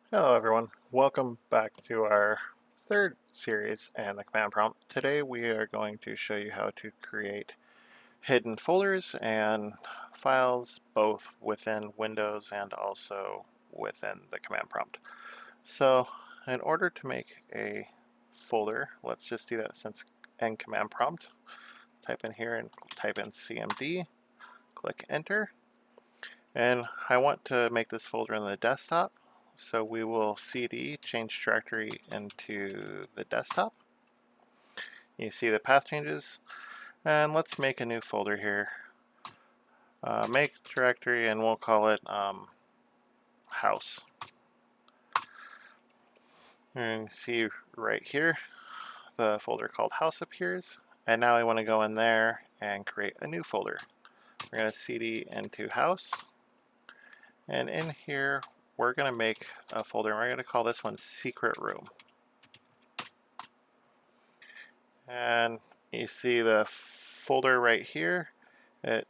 Hello everyone, welcome back to our third series and the command prompt. Today we are going to show you how to create hidden folders and files both within Windows and also within the command prompt. So in order to make a folder, let's just do that since in command prompt. Type in here and type in CMD, click enter, and I want to make this folder in the desktop. So we will cd change directory into the desktop. You see the path changes, and let's make a new folder here. Make directory, and we'll call it house. And you see right here, the folder called house appears, and now I want to go in there and create a new folder. We're going to cd into house, and in here we're going to make a folder, and we're going to call this one secret room. And you see the folder right here, it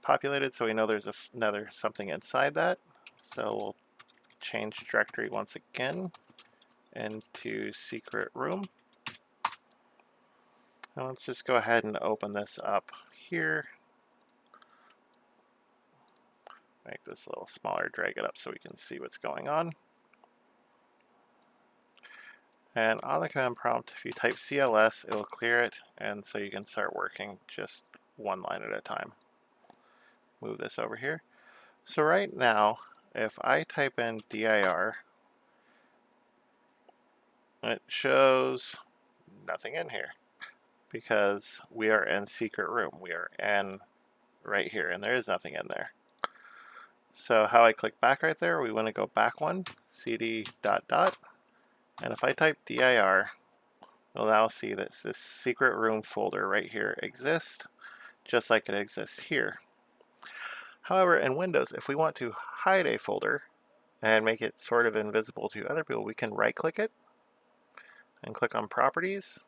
populated, so we know there's another something inside that. So we'll change directory once again into secret room. And let's just go ahead and open this up here. Make this a little smaller, drag it up so we can see what's going on. And on the command prompt, if you type CLS, it'll clear it, and so you can start working just one line at a time. Move this over here. So right now, if I type in dir, it shows nothing in here because we are in secret room. We are in right here, and there is nothing in there. So how I click back right there, we want to go back one, cd ... And if I type dir, we'll now see that this secret room folder right here exists, just like it exists here. However, in Windows, if we want to hide a folder and make it sort of invisible to other people, we can right-click it and click on Properties.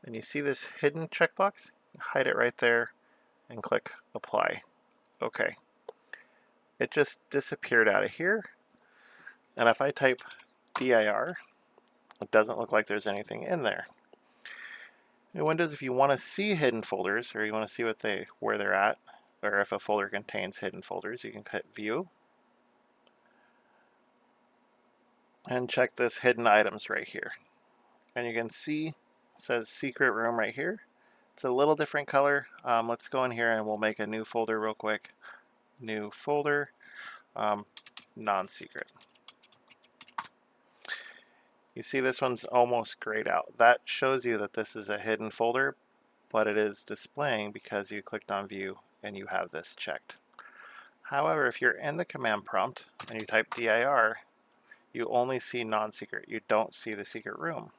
And you see this hidden checkbox? Hide it right there and click Apply. Okay. It just disappeared out of here. And if I type dir, it doesn't look like there's anything in there. In Windows, if you want to see hidden folders, or you want to see where they're at, or if a folder contains hidden folders, you can click View and check this hidden items right here. And you can see it says secret room right here. It's a little different color. Let's go in here and we'll make a new folder real quick. New folder, non-secret. You see this one's almost grayed out. That shows you that this is a hidden folder, but it is displaying because you clicked on view and you have this checked. However, if you're in the command prompt and you type dir, you only see non-secret. You don't see the secret room.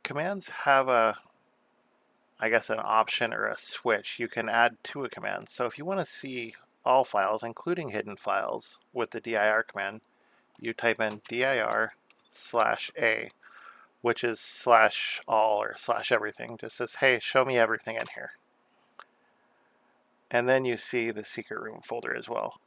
Commands have an option or a switch you can add to a command. So if you want to see all files, including hidden files, with the dir command, you type in dir /a, which is /all or /everything. Just says, hey, show me everything in here. And then you see the secret room folder as well.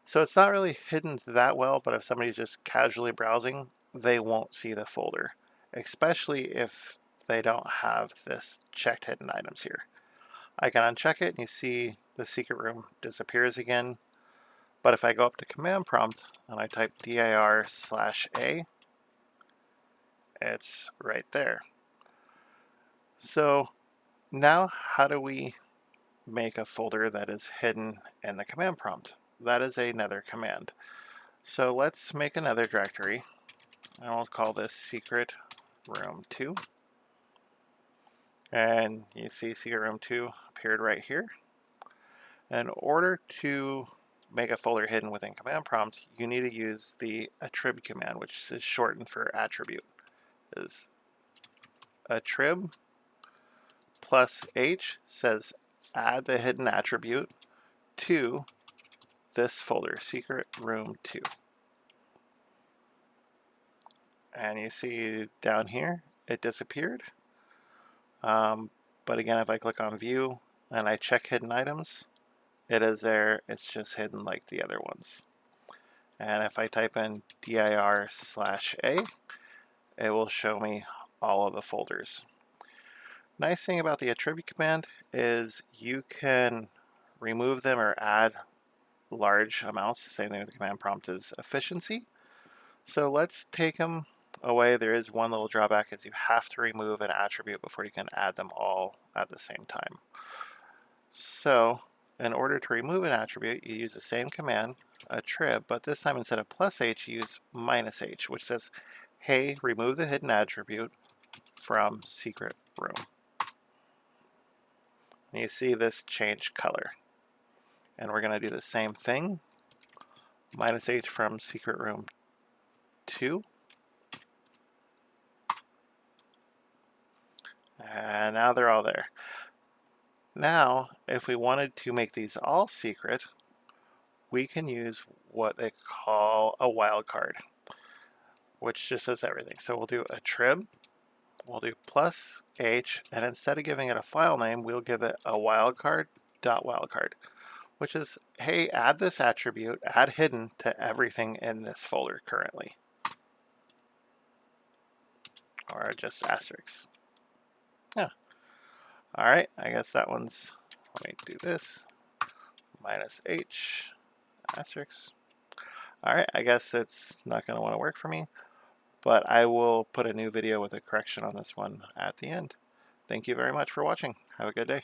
So it's not really hidden that well, but if somebody's just casually browsing, they won't see the folder, especially if they don't have this checked hidden items here. I can uncheck it and you see the secret room disappears again. But if I go up to command prompt and I type dir /a, it's right there. So now how do we make a folder that is hidden in the command prompt? That is another command. So let's make another directory, and we'll call this secret room 2. And you see secret room 2 appeared right here. In order to make a folder hidden within command prompt, you need to use the attrib command, which is shortened for attribute. Is attrib +H says add the hidden attribute to this folder, secret room 2. And you see down here, it disappeared. But again, if I click on view and I check hidden items, it is there. It's just hidden like the other ones. And if I type in dir/a, it will show me all of the folders. Nice thing about the attrib command is you can remove them or add large amounts. Same thing with the command prompt is efficiency. So let's take them away. There is one little drawback, is you have to remove an attribute before you can add them all at the same time. So in order to remove an attribute, you use the same command, attrib, but this time instead of +h, you use -h, which says, hey, remove the hidden attribute from secret room. And you see this change color. And we're going to do the same thing, -h from secret room 2. And now they're all there. Now, if we wanted to make these all secret, we can use what they call a wildcard, which just says everything. So we'll do attrib, we'll do +h, and instead of giving it a file name, we'll give it a wildcard.wildcard, which is, hey, add this attribute, add hidden to everything in this folder currently. Or just asterisks. Yeah. All right, I guess that one's, let me do this, -h, asterisk. All right, I guess it's not going to want to work for me, but I will put a new video with a correction on this one at the end. Thank you very much for watching. Have a good day.